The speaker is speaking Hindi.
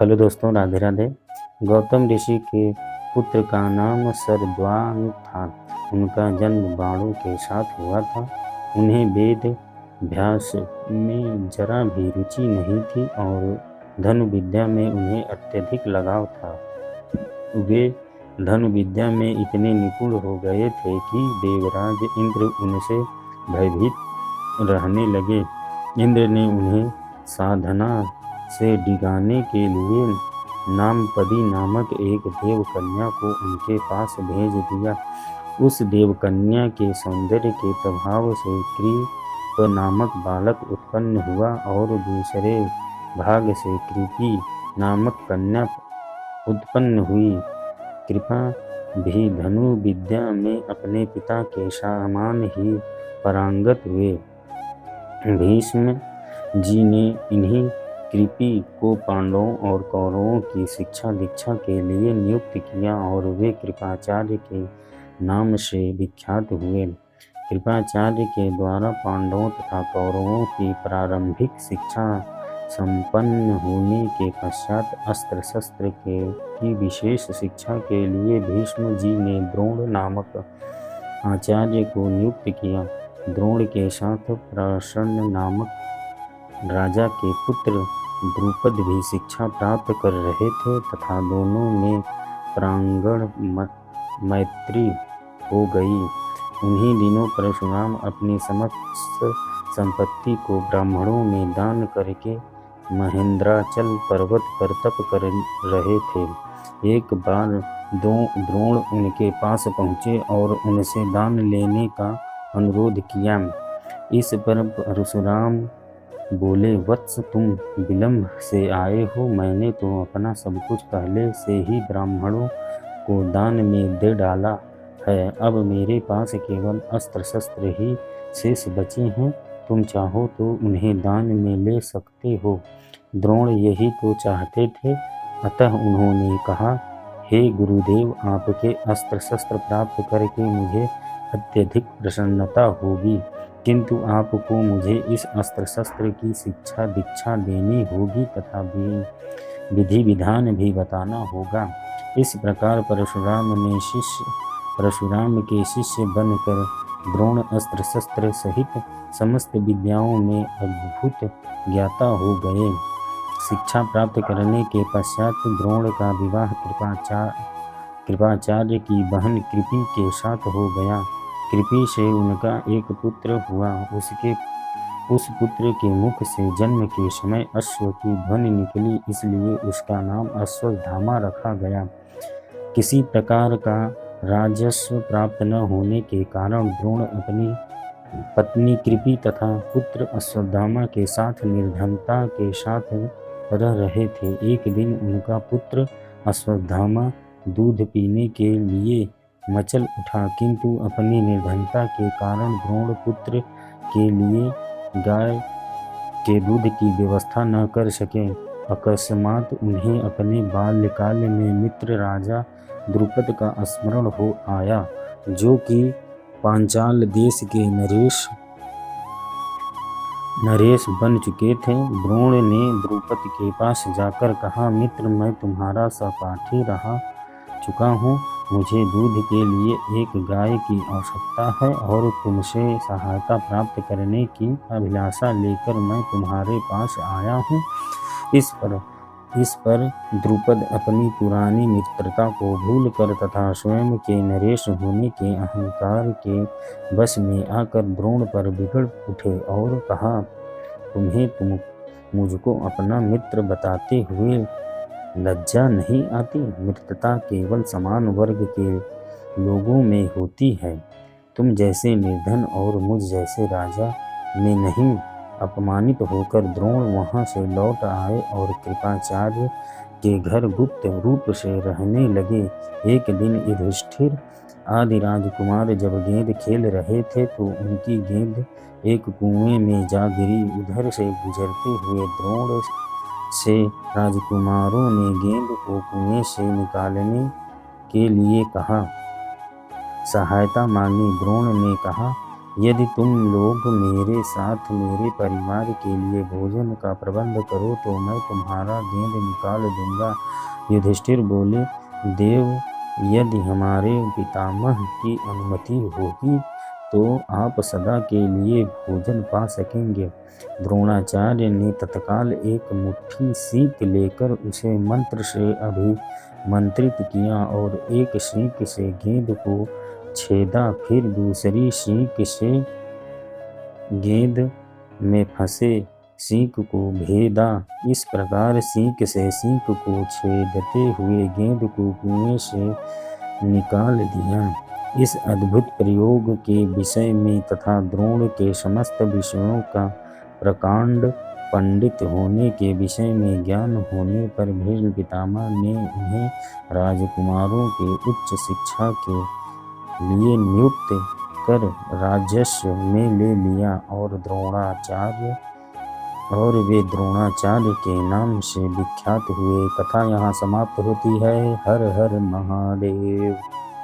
हेलो दोस्तों, राधे राधे। गौतम ऋषि के पुत्र का नाम शरद्वांग था। उनका जन्म बाणों के साथ हुआ था। उन्हें वेद अभ्यास में जरा भी रुचि नहीं थी और धनु विद्या में उन्हें अत्यधिक लगाव था। वे धनु विद्या में इतने निपुण हो गए थे कि देवराज इंद्र उनसे भयभीत रहने लगे। इंद्र ने उन्हें साधना से डिगाने के लिए नामपदी नामक एक देवकन्या को उनके पास भेज दिया। उस देवकन्या के सौंदर्य के प्रभाव से कृप नामक बालक उत्पन्न हुआ और दूसरे भाग से कृपी नामक कन्या उत्पन्न हुई। कृपा भी धनु विद्या में अपने पिता के समान ही पारंगत हुए। भीष्म जी ने इन्हीं कृपि को पांडवों और कौरवों की शिक्षा दीक्षा के लिए नियुक्त किया और वे कृपाचार्य के नाम से विख्यात हुए। कृपाचार्य के द्वारा पांडवों तथा कौरवों की प्रारंभिक शिक्षा संपन्न होने के पश्चात अस्त्र शस्त्र की विशेष शिक्षा के लिए भीष्म जी ने द्रोण नामक आचार्य को नियुक्त किया। द्रोण के साथ प्रसन्न नामक राजा के पुत्र द्रुपद भी शिक्षा प्राप्त कर रहे थे तथा दोनों में प्रांगण मैत्री हो गई। उन्हीं दिनों परशुराम अपनी समस्त संपत्ति को ब्राह्मणों में दान करके महेंद्राचल पर्वत पर तप कर रहे थे। एक बार द्रोण उनके पास पहुँचे और उनसे दान लेने का अनुरोध किया। इस पर परशुराम बोले, वत्स, तुम विलंब से आए हो। मैंने तो अपना सब कुछ पहले से ही ब्राह्मणों को दान में दे डाला है। अब मेरे पास केवल अस्त्र शस्त्र ही शेष बचे हैं। तुम चाहो तो उन्हें दान में ले सकते हो। द्रोण यही तो चाहते थे। अतः उन्होंने कहा, हे गुरुदेव, आपके अस्त्र शस्त्र प्राप्त करके मुझे अत्यधिक प्रसन्नता होगी, किंतु आपको मुझे इस अस्त्र शस्त्र की शिक्षा दीक्षा देनी होगी तथा विधि विधान भी बताना होगा। इस प्रकार परशुराम के शिष्य बनकर द्रोण अस्त्र शस्त्र सहित समस्त विद्याओं में अद्भुत ज्ञाता हो गए। शिक्षा प्राप्त करने के पश्चात द्रोण का विवाह कृपाचार्य की बहन कृपि के साथ हो गया। कृपि से उनका एक पुत्र हुआ। उस पुत्र के मुख से जन्म के समय अश्व की ध्वनि निकली, इसलिए उसका नाम अश्वत्थामा रखा गया। किसी प्रकार का राजस्व प्राप्त न होने के कारण द्रोण अपनी पत्नी कृपि तथा पुत्र अश्वत्थामा के साथ निर्धनता के साथ रह रहे थे। एक दिन उनका पुत्र अश्वत्थामा दूध पीने के लिए मचल उठा, किंतु अपनी निर्धनता के कारण द्रोण पुत्र के लिए गाय के दूध की व्यवस्था न कर सके। अकस्मात उन्हें अपने बाल्यकाल में मित्र राजा द्रुपद का स्मरण हो आया, जो कि पांचाल देश के नरेश बन चुके थे। द्रोण ने द्रुपद के पास जाकर कहा, मित्र, मैं तुम्हारा सहपाठी रह चुका हूँ। मुझे दूध के लिए एक गाय की आवश्यकता है और तुमसे सहायता प्राप्त करने की अभिलाषा लेकर मैं तुम्हारे पास आया हूँ। इस पर द्रुपद अपनी पुरानी मित्रता को भूलकर तथा स्वयं के नरेश होने के अहंकार के वश में आकर द्रोण पर बिगड़ उठे और कहा, तुम्हें मुझको अपना मित्र बताते हुए लज्जा नहीं आती? मित्रता केवल समान वर्ग के लोगों में होती है। तुम जैसे निर्धन और मुझ जैसे राजा में नहीं। अपमानित होकर द्रोण वहां से लौट आए और कृपाचार्य के घर गुप्त रूप से रहने लगे। एक दिन युधिष्ठिर आदि राजकुमार जब गेंद खेल रहे थे तो उनकी गेंद एक कुएं में जा गिरी। उधर से गुजरते हुए द्रोण से राजकुमारों ने गेंद को कुएं से निकालने के लिए कहा, सहायता मांगी। द्रोण ने कहा, यदि तुम लोग मेरे साथ मेरे परिवार के लिए भोजन का प्रबंध करो तो मैं तुम्हारा गेंद निकाल दूंगा। युधिष्ठिर बोले, देव, यदि हमारे पितामह की अनुमति होगी तो आप सदा के लिए भोजन पा सकेंगे। द्रोणाचार्य ने तत्काल एक मुट्ठी सीख लेकर उसे मंत्र से अभिमंत्रित किया और एक सीख से गेंद को छेदा, फिर दूसरी सीख से गेंद में फंसे सीख को भेदा। इस प्रकार सीख से सीख को छेदते हुए गेंद को कुएं से निकाल दिया। इस अद्भुत प्रयोग के विषय में तथा द्रोण के समस्त विषयों का प्रकांड पंडित होने के विषय में ज्ञान होने पर भीष्म पितामह ने उन्हें राजकुमारों के उच्च शिक्षा के लिए नियुक्त कर राजस्व में ले लिया और वे द्रोणाचार्य के नाम से विख्यात हुए। कथा यहाँ समाप्त होती है। हर हर महादेव।